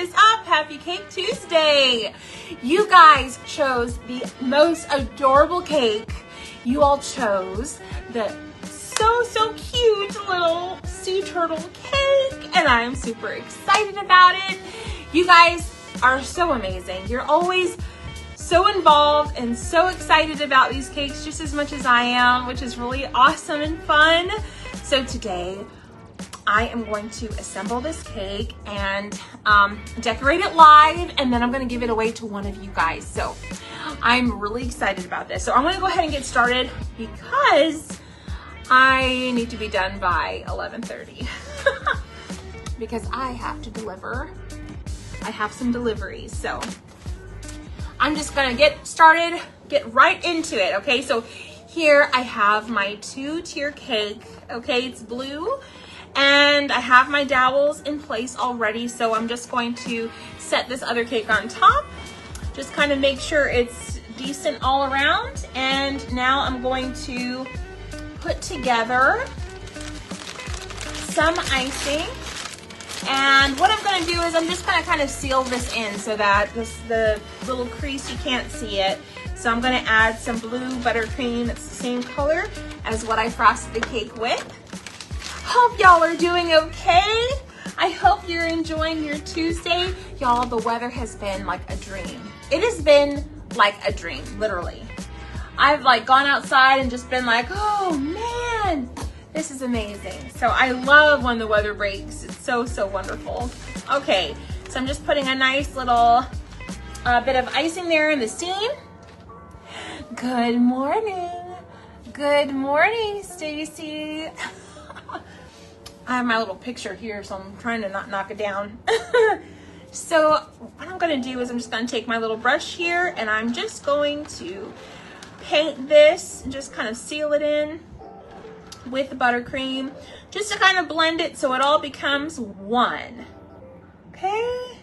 is up? Happy Cake Tuesday. You guys chose the most adorable cake. You all chose the so cute little sea turtle cake, and I'm super excited about it. You guys are so amazing. You're always so involved and so excited about these cakes just as much as I am, which is really awesome and fun. So today I am going to assemble this cake and decorate it live, and then I'm going to give it away to one of you guys. So I'm really excited about this. So I'm going to go ahead and get started because I need to be done by 11:30 because I have to deliver. I have some deliveries. So I'm just going to get started, get right into it. Okay, so here I have my 2-tier cake. Okay, it's blue. And I have my dowels in place already, so I'm just going to set this other cake on top. Just kind of make sure it's decent all around. And now I'm going to put together some icing. And what I'm going to do is I'm just going to kind of seal this in so that the little crease, you can't see it. So I'm going to add some blue buttercream. It's the same color as what I frosted the cake with. Hope y'all are doing okay. I hope you're enjoying your Tuesday. Y'all, the weather has been like a dream. It has been like a dream, literally. I've like gone outside and just been like, oh man, this is amazing. So I love when the weather breaks. It's so wonderful. Okay, so I'm just putting a nice little bit of icing there in the seam. Good morning. Good morning, Stacy. I have my little picture here, so I'm trying to not knock it down. So what I'm going to do is I'm just going to take my little brush here, and I'm just going to paint this and just kind of seal it in with the buttercream, just to kind of blend it so it all becomes one. Okay?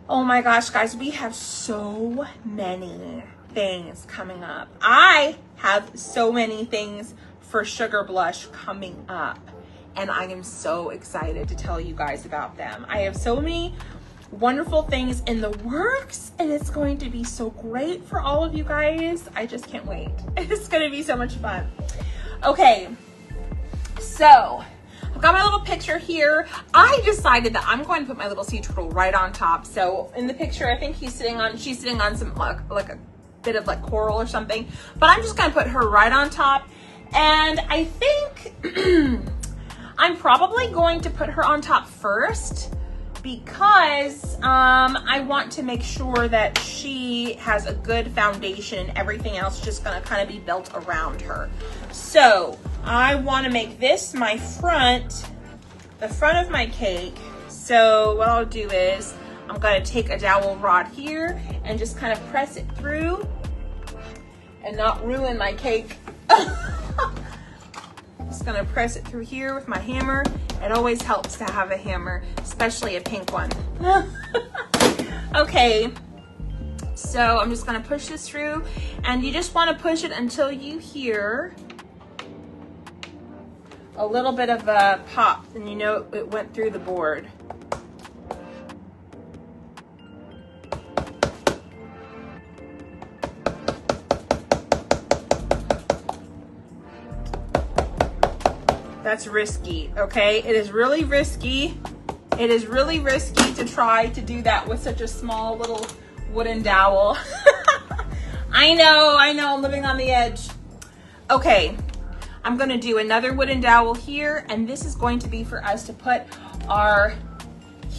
Oh my gosh, guys, we have so many things coming up. I have so many things for Sugar Blush coming up, and I am so excited to tell you guys about them. I have so many wonderful things in the works, and it's going to be so great for all of you guys. I just can't wait. It's going to be so much fun. Okay, so I've got my little picture here. I decided that I'm going to put my little sea turtle right on top. So in the picture, I think she's sitting on some like a bit of like coral or something, but I'm just going to put her right on top. And I think I'm probably going to put her on top first because I want to make sure that she has a good foundation. Everything else is just going to kind of be built around her. So I want to make this my the front of my cake. So what I'll do is I'm going to take a dowel rod here and just kind of press it through and not ruin my cake. Just gonna press it through here with my hammer. It always helps to have a hammer, especially a pink one. Okay, so I'm just gonna push this through, and you just wanna push it until you hear a little bit of a pop, and you know it went through the board. That's risky, okay? It is really risky. It is really risky to try to do that with such a small little wooden dowel. I know, I'm living on the edge. Okay, I'm gonna do another wooden dowel here, and this is going to be for us to put our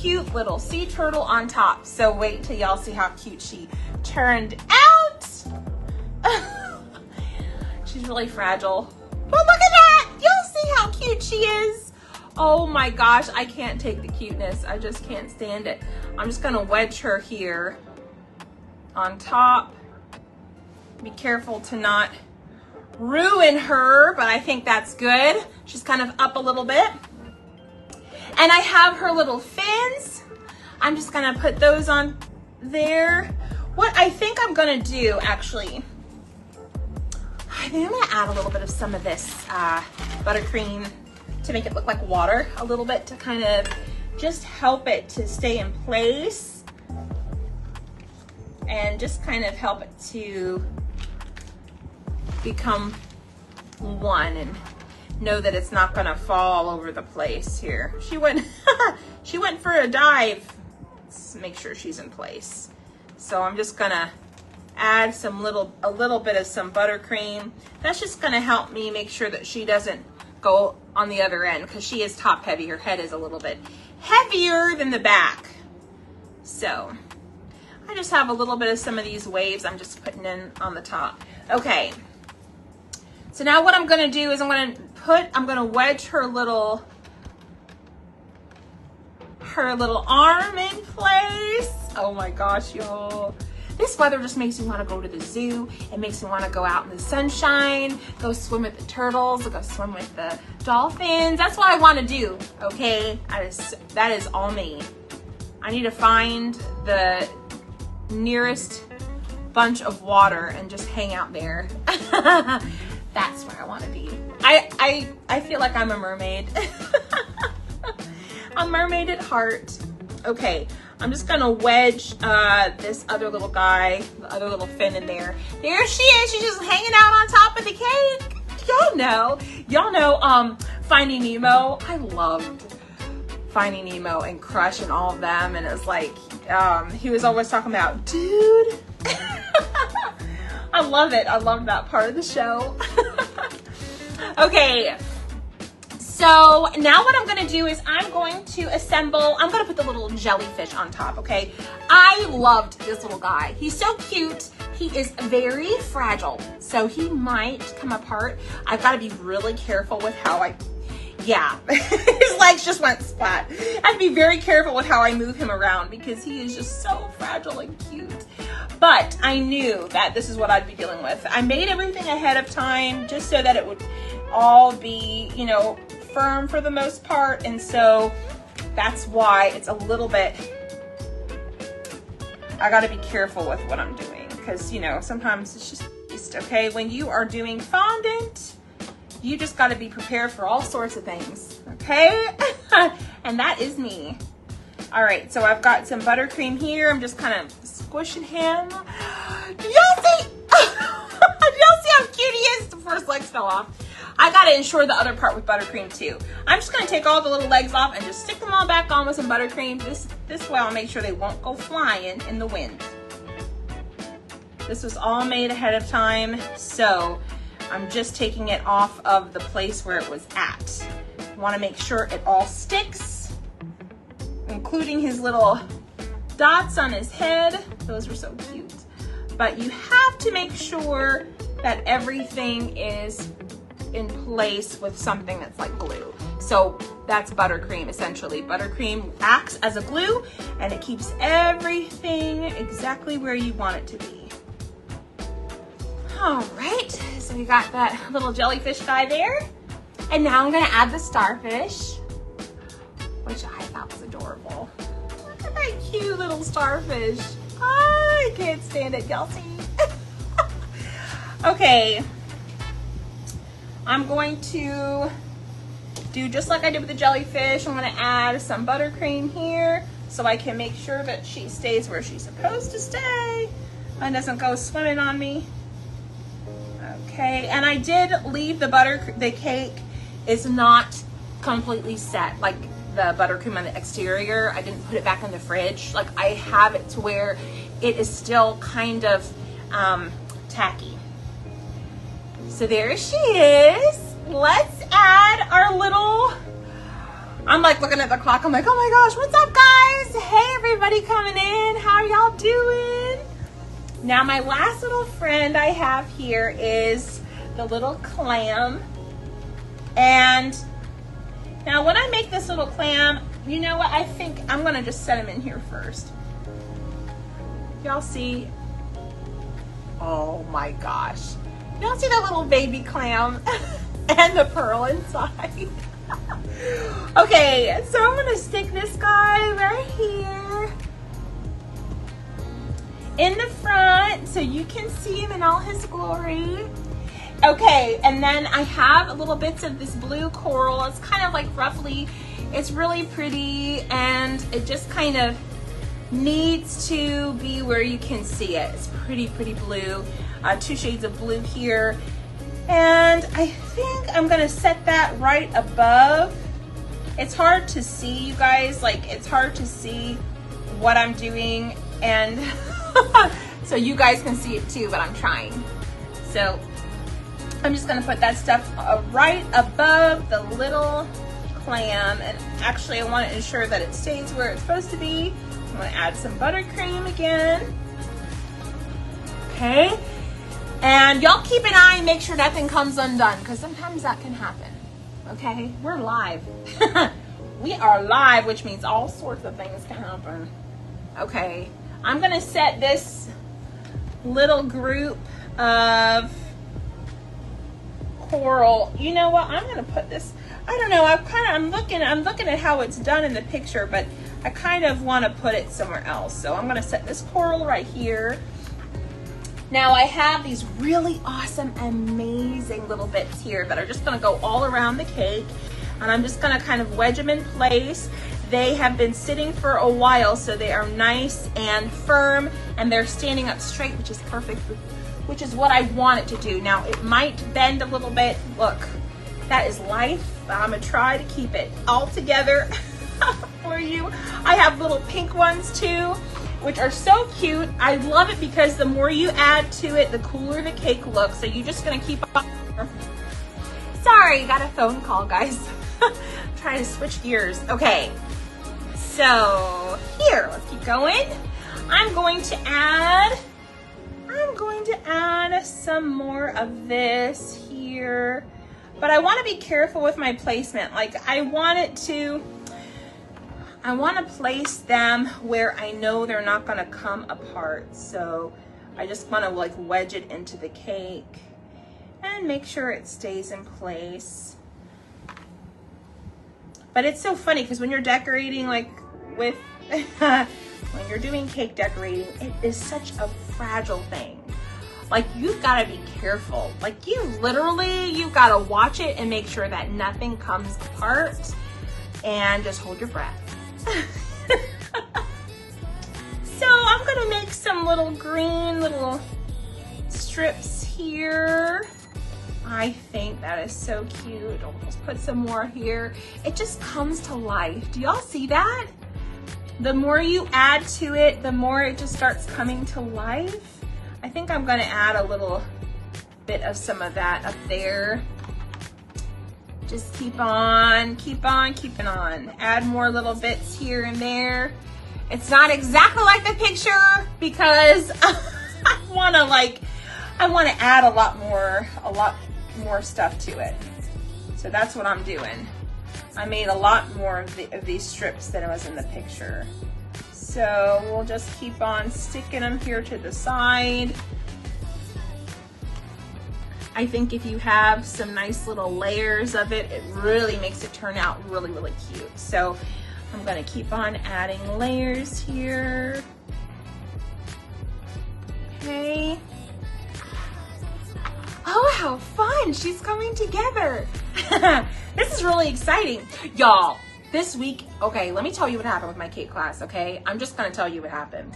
cute little sea turtle on top. So wait till y'all see how cute she turned out. She's really fragile. But look at that! You'll see how cute she is. Oh my gosh, I can't take the cuteness. I just can't stand it. I'm just gonna wedge her here on top. Be careful to not ruin her, but I think that's good. She's kind of up a little bit. And I have her little fins. I'm just gonna put those on there. What I think I'm gonna do, actually, I think I'm gonna add a little bit of some of this buttercream to make it look like water a little bit, to kind of just help it to stay in place and just kind of help it to become one and know that it's not gonna fall all over the place here. She went, she went for a dive. Let's make sure she's in place. So I'm just gonna add a little bit of some buttercream. That's just gonna help me make sure that she doesn't go on the other end, because she is top heavy. Her head is a little bit heavier than the back. So I just have a little bit of some of these waves I'm just putting in on the top. Okay. So now what I'm gonna do is I'm gonna wedge her little arm in place. Oh my gosh, y'all. This weather just makes me want to go to the zoo. It makes me want to go out in the sunshine, go swim with the turtles, go swim with the dolphins. That's what I want to do, okay? That is all me. I need to find the nearest bunch of water and just hang out there. That's where I want to be. I feel like I'm a mermaid. A mermaid at heart. Okay, I'm just gonna wedge this other little guy, the other little fin in there. There she is. She's just hanging out on top of the cake. Y'all know Finding Nemo. I loved Finding Nemo and Crush and all of them, and it was like he was always talking about, dude. I love it. I love that part of the show. Okay. So now what I'm gonna do is I'm going to put the little jellyfish on top, okay? I loved this little guy. He's so cute. He is very fragile, so he might come apart. I've gotta be really careful with how his legs just went splat. I have to be very careful with how I move him around because he is just so fragile and cute. But I knew that this is what I'd be dealing with. I made everything ahead of time just so that it would all be, you know, firm for the most part, and so that's why it's a little bit, I got to be careful with what I'm doing, because you know sometimes it's just okay. When you are doing fondant, you just got to be prepared for all sorts of things, okay? And that is me. All right, so I've got some buttercream here. I'm just kind of squishing him. Do y'all see? Do y'all see how cute he is? The first legs fell off. I gotta ensure the other part with buttercream too. I'm just gonna take all the little legs off and just stick them all back on with some buttercream. This way I'll make sure they won't go flying in the wind. This was all made ahead of time, so I'm just taking it off of the place where it was at. Wanna make sure it all sticks, including his little dots on his head. Those are so cute. But you have to make sure that everything is in place with something that's like glue. So that's buttercream essentially. Buttercream acts as a glue and it keeps everything exactly where you want it to be. All right, so we got that little jellyfish guy there. And now I'm gonna add the starfish, which I thought was adorable. Look at that cute little starfish. I can't stand it, y'all see? Okay. I'm going to do just like I did with the jellyfish. I'm going to add some buttercream here so I can make sure that she stays where she's supposed to stay and doesn't go swimming on me. Okay, and I did leave the cake is not completely set, like the buttercream on the exterior. I didn't put it back in the fridge. Like I have it to where it is still kind of tacky. So there she is. Let's add our little, I'm like looking at the clock. I'm like, oh my gosh, what's up guys? Hey everybody coming in. How are y'all doing? Now my last little friend I have here is the little clam. And now when I make this little clam, you know what? I think I'm gonna just set him in here first. Y'all see? Oh my gosh. Y'all see that little baby clam and the pearl inside? Okay, so I'm gonna stick this guy right here in the front so you can see him in all his glory. Okay, and then I have little bits of this blue coral. It's kind of like roughly It's really pretty, and it just kind of needs to be where you can see it. It's pretty blue. 2 shades of blue here. And I think I'm gonna set that right above. It's hard to see, you guys, like it's hard to see what I'm doing, and so you guys can see it too, but I'm trying. So I'm just gonna put that stuff right above the little clam, and actually I want to ensure that it stays where it's supposed to be. I'm gonna add some buttercream again. Okay, and y'all keep an eye and make sure nothing comes undone, because sometimes that can happen. Okay, we're live. We are live, which means all sorts of things can happen. Okay, I'm gonna set this little group of coral. You know what? I'm gonna put this. I don't know. I'm looking at how it's done in the picture, but I kind of want to put it somewhere else. So I'm gonna set this coral right here. Now I have these really awesome, amazing little bits here that are just gonna go all around the cake, and I'm just gonna kind of wedge them in place. They have been sitting for a while, so they are nice and firm, and they're standing up straight, which is perfect, which is what I want it to do. Now it might bend a little bit. Look, that is life. I'm gonna try to keep it all together for you. I have little pink ones too, which are so cute. I love it because the more you add to it, the cooler the cake looks. So you're just gonna keep on. Sorry, got a phone call, guys. Trying to switch gears. Okay, so here, let's keep going. I'm going to add some more of this here, but I want to be careful with my placement. Like I want to place them where I know they're not going to come apart. So I just want to like wedge it into the cake and make sure it stays in place. But it's so funny because when you're decorating, like with when you're doing cake decorating, it is such a fragile thing. Like you've got to be careful. Like you've got to watch it and make sure that nothing comes apart, and just hold your breath. So I'm gonna make some little green little strips here. I think that is so cute. I'll just put some more here. It just comes to life. Do y'all see that? The more you add to it, the more it just starts coming to life. I think I'm gonna add a little bit of some of that up there. Just keep on keeping on. Add more little bits here and there. It's not exactly like the picture because I wanna add a lot more stuff to it. So that's what I'm doing. I made a lot more of these strips than it was in the picture. So we'll just keep on sticking them here to the side. I think if you have some nice little layers of it, it really makes it turn out really, really cute. So I'm gonna keep on adding layers here. Okay. Oh, how fun, she's coming together. This is really exciting. Y'all, this week, okay, let me tell you what happened with my cake class, okay? I'm just gonna tell you what happened.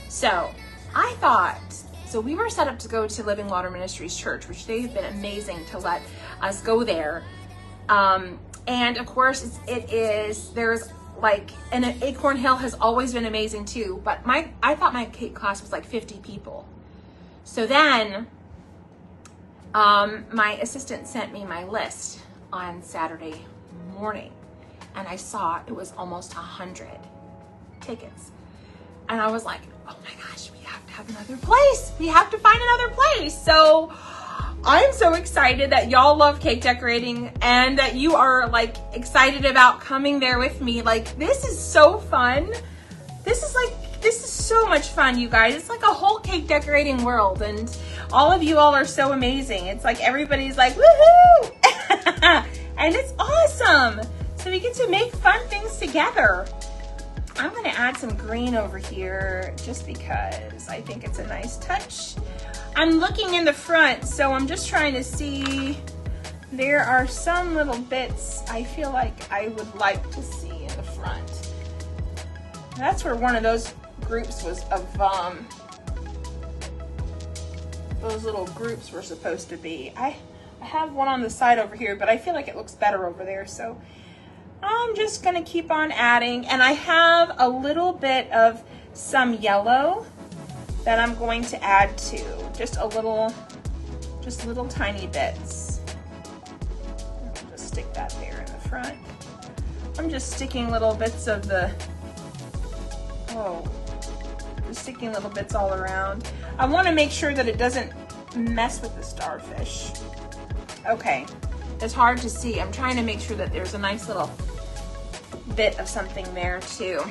So we were set up to go to Living Water Ministries Church, which they've been amazing to let us go there. And of course, there's like, and Acorn Hill has always been amazing too, but I thought my cake class was like 50 people. So then, my assistant sent me my list on Saturday morning, and I saw it was almost 100 tickets. And I was like, oh my gosh, we have to have another place. We have to find another place. So I'm so excited that y'all love cake decorating and that you are like excited about coming there with me. Like, this is so fun. This is so much fun, you guys. It's like a whole cake decorating world, and all of you all are so amazing. It's like everybody's like, woohoo! And it's awesome. So we get to make fun things together. I'm gonna add some green over here just because I think it's a nice touch. I'm looking in the front, so I'm just trying to see there are some little bits I feel like I would like to see in the front. That's where one of those groups was of, those little groups were supposed to be. I have one on the side over here, but I feel like it looks better over there, so I'm just gonna keep on adding. And I have a little bit of some yellow that I'm going to add to, just little tiny bits. I'll just stick that there in the front. I'm just sticking little bits of the, just sticking little bits all around. I want to make sure that it doesn't mess with the starfish. Okay, it's hard to see. I'm trying to make sure that there's a nice little bit of something there too.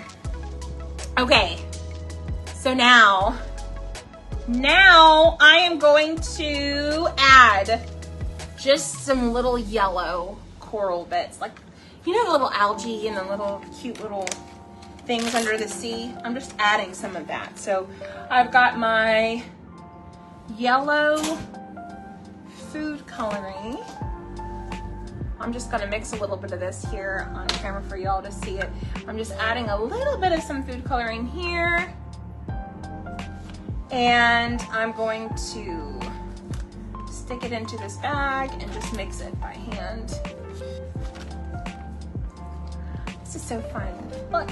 Okay, so now I am going to add just some little yellow coral bits, like, you know, the little algae and the little cute little things under the sea. I'm just adding some of that. So I've got my yellow food coloring. I'm just gonna mix a little bit of this here on camera for y'all to see it. I'm just adding a little bit of some food coloring here. And I'm going to stick it into this bag and just mix it by hand. This is so fun. Look.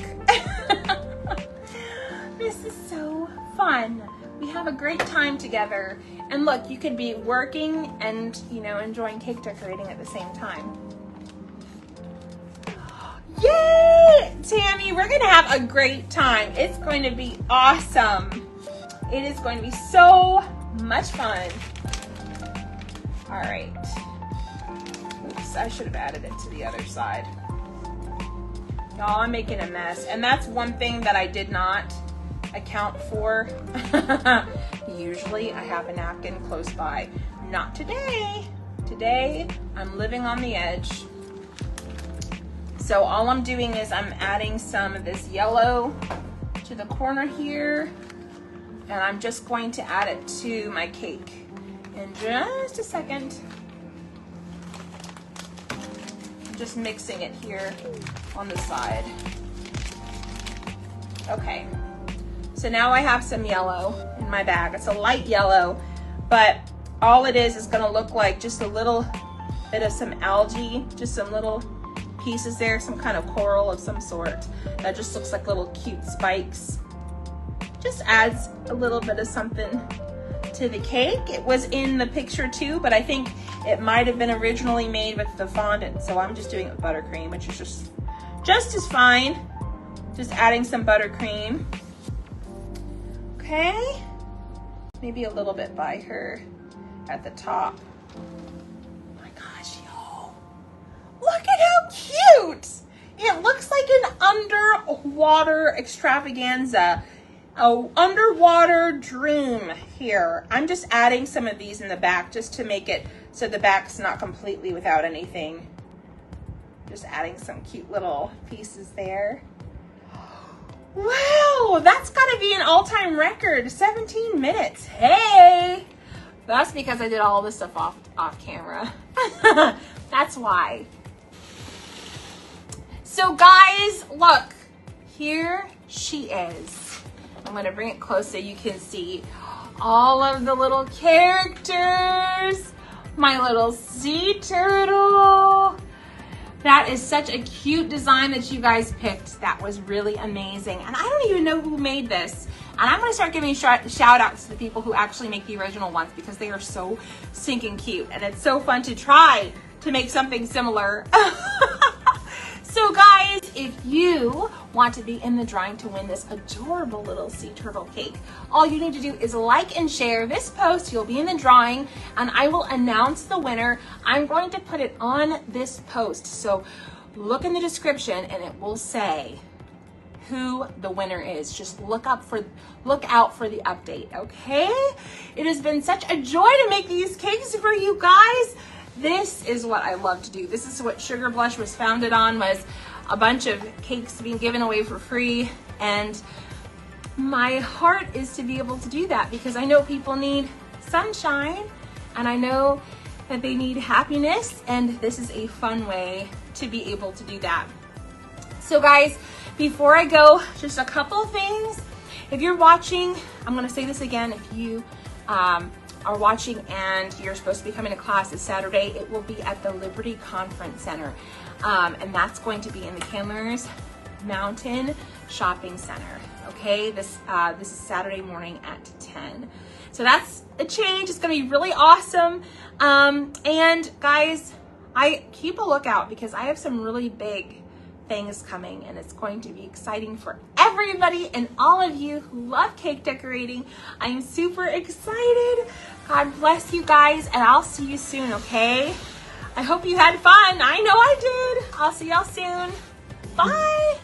This is so fun. We have a great time together. And look, you could be working and, you know, enjoying cake decorating at the same time. Yay! Tammy, we're gonna have a great time. It's going to be awesome. It is going to be so much fun. All right. Oops, I should have added it to the other side. Y'all, I'm making a mess. And that's one thing that I did not account for. Usually I have a napkin close by. Not today. Today, I'm living on the edge. So all I'm doing is I'm adding some of this yellow to the corner here. And I'm just going to add it to my cake in just a second. I'm just mixing it here on the side. Okay, so now I have some yellow in my bag. It's a light yellow, but all it is gonna look like just a little bit of some algae, just some little pieces there, some kind of coral of some sort. That just looks like little cute spikes. Just adds a little bit of something to the cake. It was in the picture too, but I think it might have been originally made with the fondant. So I'm just doing it with buttercream, which is just as fine. Just adding some buttercream. Okay. Maybe a little bit by her at the top. Oh my gosh, y'all. Look at how cute. It looks like an underwater extravaganza. Oh, underwater dream here. I'm just adding some of these in the back just to make it so the back's not completely without anything. Just adding some cute little pieces there. Wow, that's gotta be an all-time record, 17 minutes. Hey, that's because I did all this stuff off camera. That's why. So guys, look, here she is. I'm gonna bring it close so you can see all of the little characters. My little sea turtle. That is such a cute design that you guys picked. That was really amazing. And I don't even know who made this. And I'm gonna start giving shout outs to the people who actually make the original ones because they are so stinking cute. And it's so fun to try to make something similar. So guys, if you want to be in the drawing to win this adorable little sea turtle cake, all you need to do is like and share this post. You'll be in the drawing and I will announce the winner. I'm going to put it on this post. So look in the description and it will say who the winner is. Just look out for the update, okay? It has been such a joy to make these cakes for you guys. This is what I love to do. This is what Sugar Blush was founded on, was a bunch of cakes being given away for free. And my heart is to be able to do that because I know people need sunshine and I know that they need happiness, and this is a fun way to be able to do that. So guys, before I go, just a couple things. If you're watching, I'm gonna say this again, if you are watching and you're supposed to be coming to class this Saturday, it will be at the Liberty Conference Center. And that's going to be in the Candler's Mountain Shopping Center. Okay, this is Saturday morning at 10. So that's a change. It's gonna be really awesome. And guys, I keep a lookout because I have some really big things coming, and it's going to be exciting for everybody and all of you who love cake decorating. I am super excited. God bless you guys, and I'll see you soon, okay? I hope you had fun. I know I did. I'll see y'all soon. Bye.